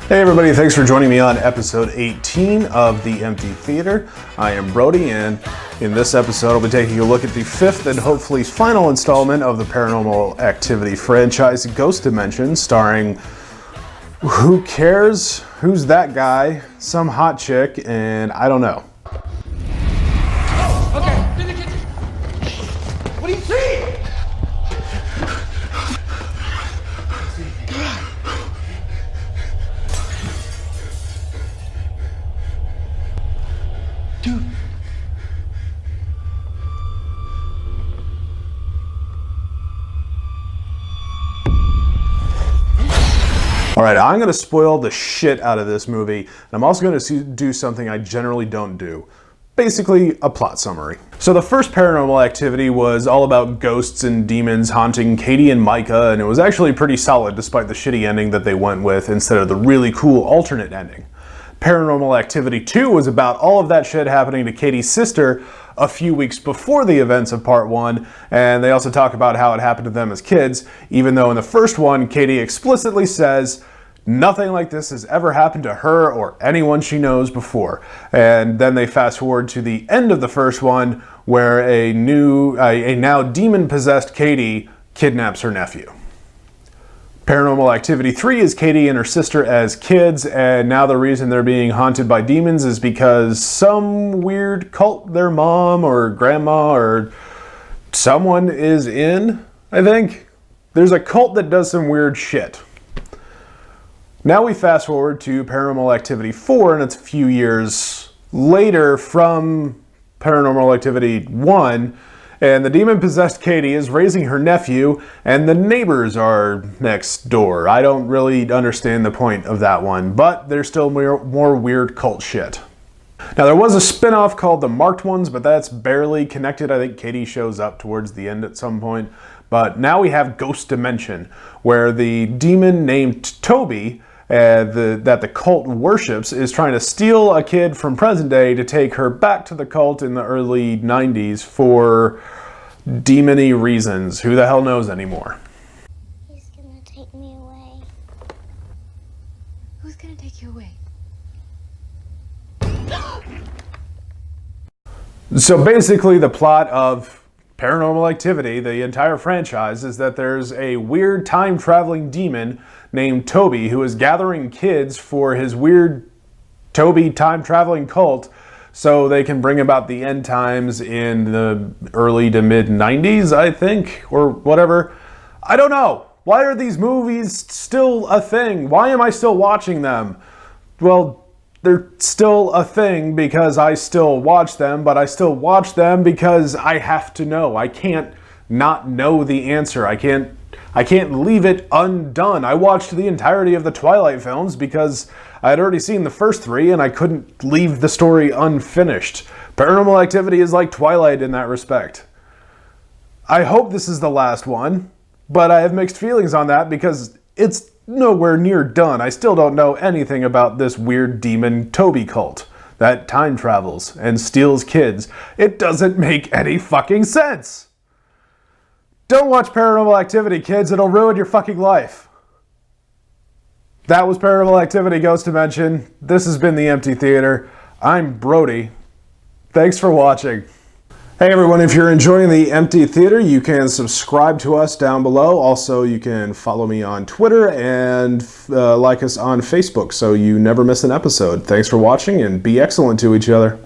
Hey everybody, thanks for joining me on episode 18 of The Empty Theater. I am Brody, and in this episode I'll be taking a look at the fifth and hopefully final installment of the Paranormal Activity franchise, Ghost Dimension, starring who cares, who's that guy, some hot chick, and I don't know. Okay, in the kitchen. What do you see? Dude. All right, I'm going to spoil the shit out of this movie, and I'm also going to do something I generally don't do. Basically, a plot summary. So the first Paranormal Activity was all about ghosts and demons haunting Katie and Micah, and it was actually pretty solid despite the shitty ending that they went with instead of the really cool alternate ending. Paranormal Activity 2 was about all of that shit happening to Katie's sister a few weeks before the events of part 1, and they also talk about how it happened to them as kids, even though in the first one, Katie explicitly says nothing like this has ever happened to her or anyone she knows before. And then they fast forward to the end of the first one, where a now demon-possessed Katie kidnaps her nephew. Paranormal Activity 3 is Katie and her sister as kids, and now the reason they're being haunted by demons is because some weird cult their mom or grandma or someone is in, I think. There's a cult that does some weird shit. Now we fast forward to Paranormal Activity 4, and it's a few years later from Paranormal Activity 1, and the demon-possessed Katie is raising her nephew, and the neighbors are next door. I don't really understand the point of that one, but there's still more weird cult shit. Now, there was a spin-off called The Marked Ones, but that's barely connected. I think Katie shows up towards the end at some point. But now we have Ghost Dimension, where the demon named Toby that the cult worships is trying to steal a kid from present day to take her back to the cult in the early 90s for demon-y reasons. Who the hell knows anymore? He's gonna take me away. Who's gonna take you away? So basically the plot of Paranormal Activity, the entire franchise, is that there's a weird time-traveling demon named Toby who is gathering kids for his weird Toby time-traveling cult so they can bring about the end times in the early to mid-90s, I think, or whatever. I don't know. Why are these movies still a thing? Why am I still watching them? Well, they're still a thing because I still watch them, but I still watch them because I have to know. I can't not know the answer. I can't leave it undone. I watched the entirety of the Twilight films because I had already seen the first 3 and I couldn't leave the story unfinished. Paranormal Activity is like Twilight in that respect. I hope this is the last one, but I have mixed feelings on that because it's nowhere near done. I still don't know anything about this weird demon Toby cult that time travels and steals kids. It doesn't make any fucking sense. Don't watch Paranormal Activity, kids. It'll ruin your fucking life. That was Paranormal Activity Ghost Dimension. This has been The Empty Theater. I'm Brody. Thanks for watching. Hey everyone, if you're enjoying The Empty Theater, you can subscribe to us down below. Also, you can follow me on Twitter and like us on Facebook so you never miss an episode. Thanks for watching and be excellent to each other.